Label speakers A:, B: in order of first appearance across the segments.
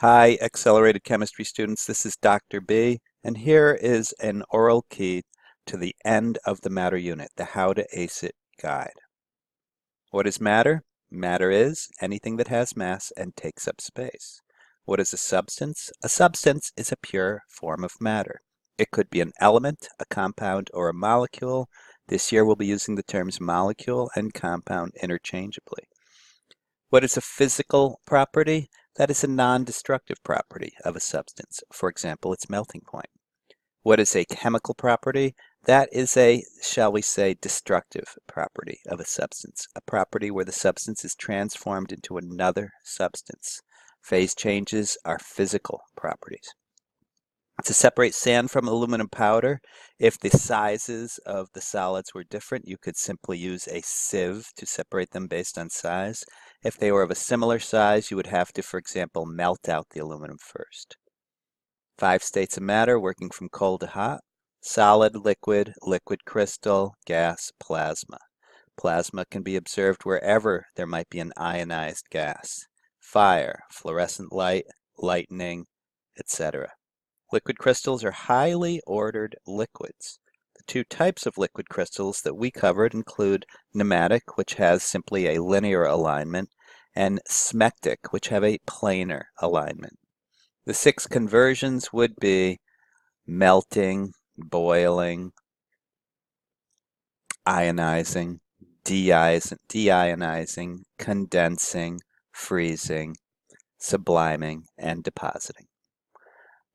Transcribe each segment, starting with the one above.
A: Hi, Accelerated Chemistry students. This is Dr. B, and here is an oral key to the end of the matter unit, the How to Ace It guide. What is matter? Matter is anything that has mass and takes up space. What is a substance? A substance is a pure form of matter. It could be an element, a compound, or a molecule. This year we'll be using the terms molecule and compound interchangeably. What is a physical property? That is a non-destructive property of a substance. For example, its melting point. What is a chemical property? That is a, shall we say, destructive property of a substance, a property where the substance is transformed into another substance. Phase changes are physical properties. To separate sand from aluminum powder, if the sizes of the solids were different, you could simply use a sieve to separate them based on size. If they were of a similar size, you would have to, for example, melt out the aluminum first. 5 states of matter working from cold to hot: solid, liquid, liquid crystal, gas, plasma. Plasma can be observed wherever there might be an ionized gas: fire, fluorescent light, lightning, etc. Liquid crystals are highly ordered liquids. The 2 types of liquid crystals that we covered include nematic, which has simply a linear alignment, and smectic, which have a planar alignment. The 6 conversions would be melting, boiling, ionizing, deionizing, condensing, freezing, subliming, and depositing.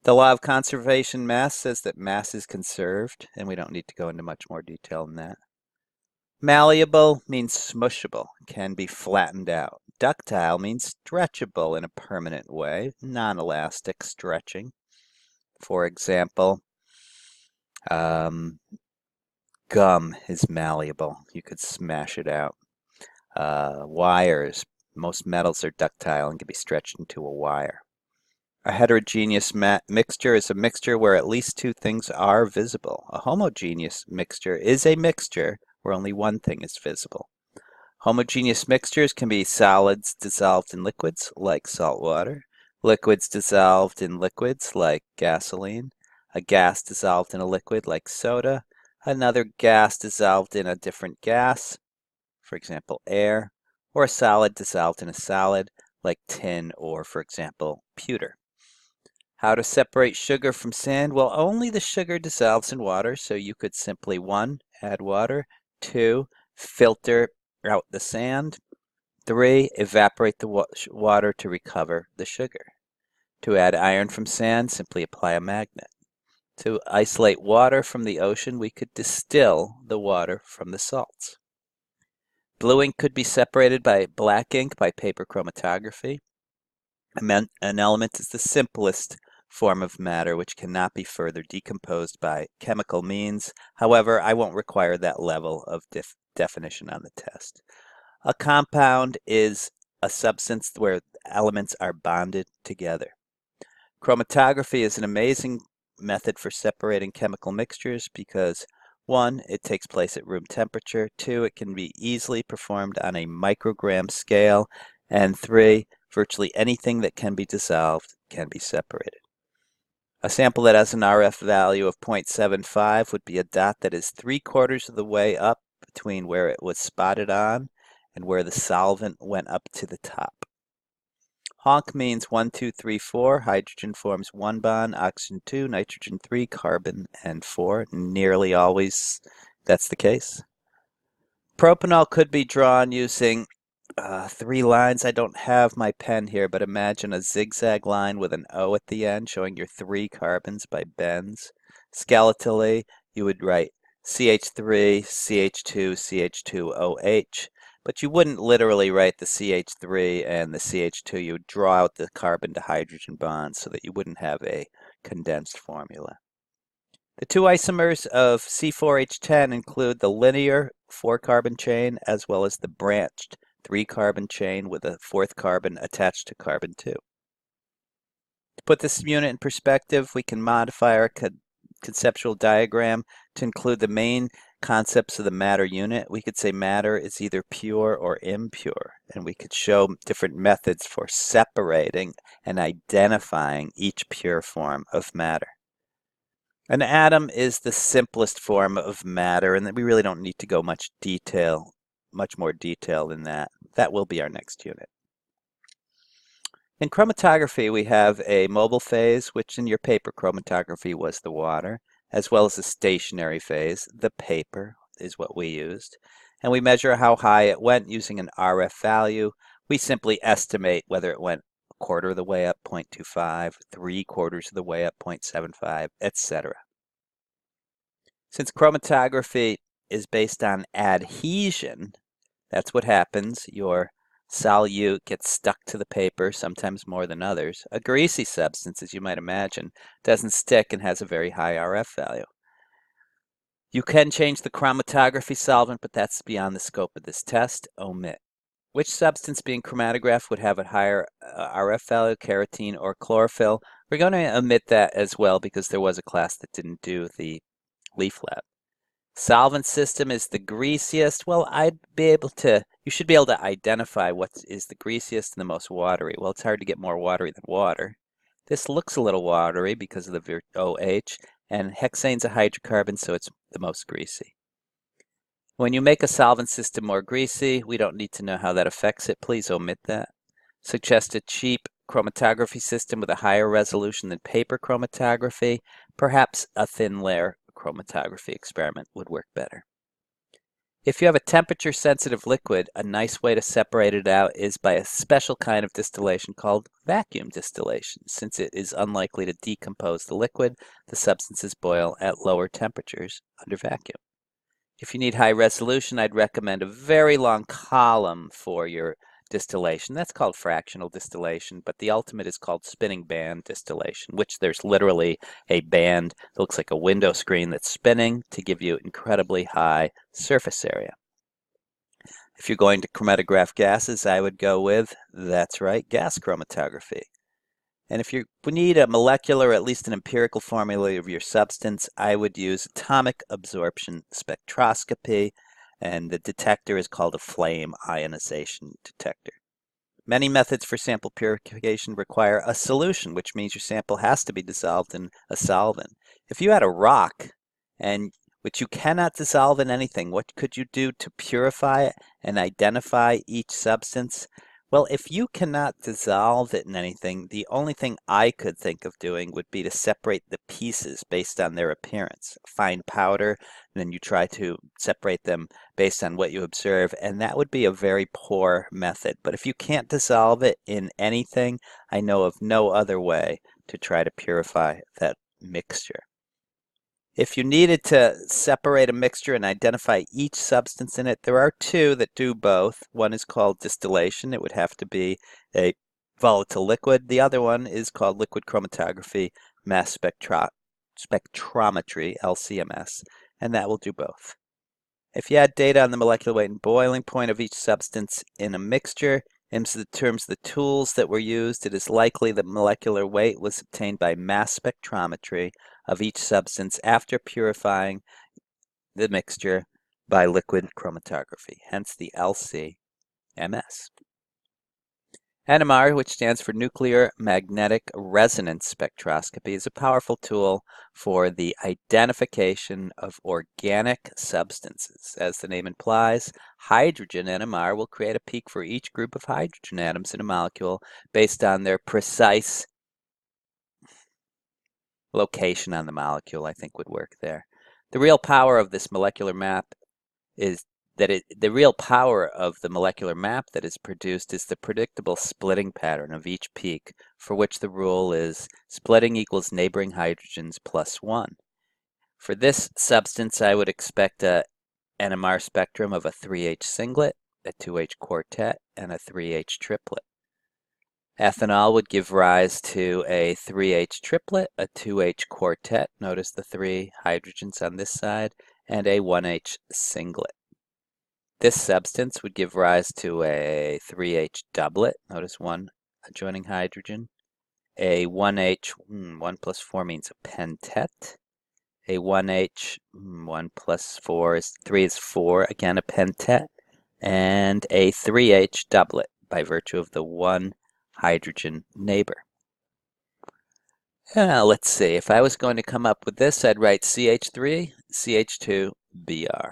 A: The law of conservation mass says that mass is conserved, and we don't need to go into much more detail than that. Malleable means smushable, can be flattened out. Ductile means stretchable in a permanent way, non-elastic stretching. For example, gum is malleable. You could smash it out. Wires, most metals are ductile and can be stretched into a wire. A heterogeneous mixture is a mixture where at least 2 things are visible. A homogeneous mixture is a mixture where only one thing is visible. Homogeneous mixtures can be solids dissolved in liquids, like salt water, liquids dissolved in liquids, like gasoline, a gas dissolved in a liquid, like soda, another gas dissolved in a different gas, for example, air, or a solid dissolved in a solid, like tin or, for example, pewter. How to separate sugar from sand? Well, only the sugar dissolves in water, so you could simply 1, add water, 2, filter out the sand, 3, evaporate the water to recover the sugar. To add iron from sand, simply apply a magnet. To isolate water from the ocean, we could distill the water from the salts. Blue ink could be separated by black ink by paper chromatography. An element is the simplest form of matter which cannot be further decomposed by chemical means. However, I won't require that level of definition on the test. A compound is a substance where elements are bonded together. Chromatography is an amazing method for separating chemical mixtures because 1, it takes place at room temperature, 2, it can be easily performed on a microgram scale, and 3, virtually anything that can be dissolved can be separated. A sample that has an RF value of 0.75 would be a dot that is 3/4 of the way up between where it was spotted on and where the solvent went up to the top. Honk means 1, 2, 3, 4. Hydrogen forms 1 bond, oxygen 2, nitrogen 3, carbon and 4. Nearly always that's the case. Propanol could be drawn using 3 lines. I don't have my pen here, but imagine a zigzag line with an O at the end showing your 3 carbons by bends. Skeletally, you would write CH3, CH2, CH2OH, but you wouldn't literally write the CH3 and the CH2. You would draw out the carbon to hydrogen bonds so that you wouldn't have a condensed formula. The 2 isomers of C4H10 include the linear 4-carbon chain as well as the branched 3-carbon chain with a 4th carbon attached to carbon 2. To put this unit in perspective, we can modify our conceptual diagram to include the main concepts of the matter unit, we could say matter is either pure or impure, and we could show different methods for separating and identifying each pure form of matter. An atom is the simplest form of matter, and we really don't need to go much more detail than that. That will be our next unit. In chromatography, we have a mobile phase, which in your paper chromatography was the water, as well as a stationary phase. The paper is what we used. And we measure how high it went using an RF value. We simply estimate whether it went a quarter of the way up, 0.25, 3/4 of the way up, 0.75, etc. Since chromatography is based on adhesion, that's what happens. Your solute gets stuck to the paper, sometimes more than others. A greasy substance, as you might imagine, doesn't stick and has a very high RF value. You can change the chromatography solvent, but that's beyond the scope of this test. Omit. Which substance being chromatographed would have a higher RF value, carotene or chlorophyll? We're going to omit that as well because there was a class that didn't do the leaf lab. Solvent system is the greasiest. Well, you should be able to identify what is the greasiest and the most watery. Well, it's hard to get more watery than water. This looks a little watery because of the OH, and hexane's a hydrocarbon, so it's the most greasy. When you make a solvent system more greasy, we don't need to know how that affects it. Please omit that. Suggest a cheap chromatography system with a higher resolution than paper chromatography. Perhaps a thin layer chromatography experiment would work better. If you have a temperature-sensitive liquid, a nice way to separate it out is by a special kind of distillation called vacuum distillation. Since it is unlikely to decompose the liquid, the substances boil at lower temperatures under vacuum. If you need high resolution, I'd recommend a very long column for your distillation. That's called fractional distillation, but the ultimate is called spinning band distillation, which there's literally a band that looks like a window screen that's spinning to give you incredibly high surface area. If you're going to chromatograph gases, I would go with, that's right, gas chromatography. And if you need a molecular, or at least an empirical formula of your substance, I would use atomic absorption spectroscopy, and the detector is called a flame ionization detector. Many methods for sample purification require a solution, which means your sample has to be dissolved in a solvent. If you had a rock, which you cannot dissolve in anything, what could you do to purify it and identify each substance? Well, if you cannot dissolve it in anything, the only thing I could think of doing would be to separate the pieces based on their appearance. Fine powder, and then you try to separate them based on what you observe, and that would be a very poor method. But if you can't dissolve it in anything, I know of no other way to try to purify that mixture. If you needed to separate a mixture and identify each substance in it, there are two that do both. One is called distillation. It would have to be a volatile liquid. The other one is called liquid chromatography, mass spectrometry, LCMS, and that will do both. If you had data on the molecular weight and boiling point of each substance in a mixture, in terms of the tools that were used, it is likely that molecular weight was obtained by mass spectrometry of each substance after purifying the mixture by liquid chromatography, hence the LCMS. NMR, which stands for Nuclear Magnetic Resonance Spectroscopy, is a powerful tool for the identification of organic substances. As the name implies, hydrogen NMR will create a peak for each group of hydrogen atoms in a molecule based on their precise location on the molecule, I think would work there. The real power of this molecular map is the real power of the molecular map that is produced is the predictable splitting pattern of each peak, for which the rule is splitting equals neighboring hydrogens plus 1. For this substance, I would expect a NMR spectrum of a 3H singlet, a 2H quartet, and a 3H triplet. Ethanol would give rise to a 3H triplet, a 2H quartet, notice the 3 hydrogens on this side, and a 1H singlet. This substance would give rise to a 3H doublet, notice 1 adjoining hydrogen, a 1H, 1 plus 4 means a pentet, A 1H, 1 plus 4 is 3 is 4, again a pentet, and a 3H doublet by virtue of the one hydrogen neighbor. Let's see, if I was going to come up with this, I'd write CH3, CH2, Br.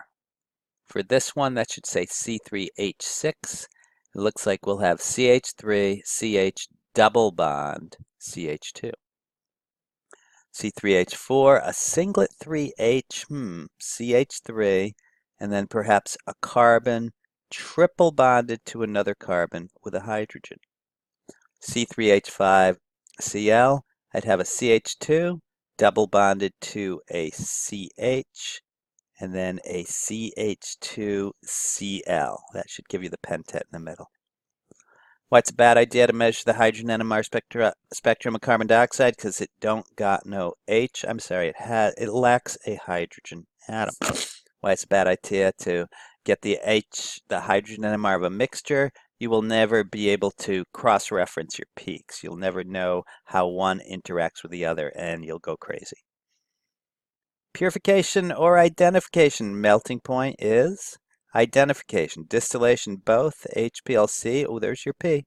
A: For this one, that should say C3H6. It looks like we'll have CH3, CH double bond, CH2. C3H4, a singlet 3H, CH3, and then perhaps a carbon triple bonded to another carbon with a hydrogen. C3H5, Cl, I'd have a CH2 double bonded to a CH, and then a CH2Cl. That should give you the pentet in the middle. Why it's a bad idea to measure the hydrogen NMR spectrum of carbon dioxide? Because it don't got no H. I'm sorry, it lacks a hydrogen atom. Why it's a bad idea to get the hydrogen NMR of a mixture? You will never be able to cross-reference your peaks. You'll never know how one interacts with the other, and you'll go crazy. Purification or identification. Melting point is identification. Distillation, both. HPLC, oh, there's your P.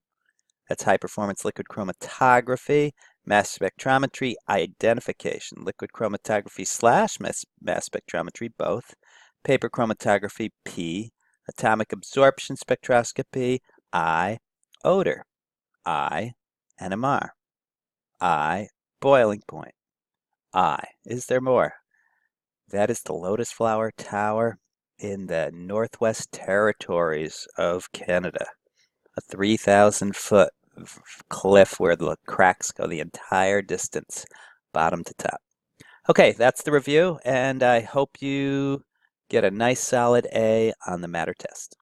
A: That's high-performance liquid chromatography. Mass spectrometry, identification. Liquid chromatography / mass spectrometry, both. Paper chromatography, P. Atomic absorption spectroscopy, I. Odor, I. NMR, I. Boiling point, I. Is there more? That is the Lotus Flower Tower in the Northwest Territories of Canada. A 3,000-foot cliff where the cracks go the entire distance, bottom to top. Okay, that's the review, and I hope you get a nice solid A on the matter test.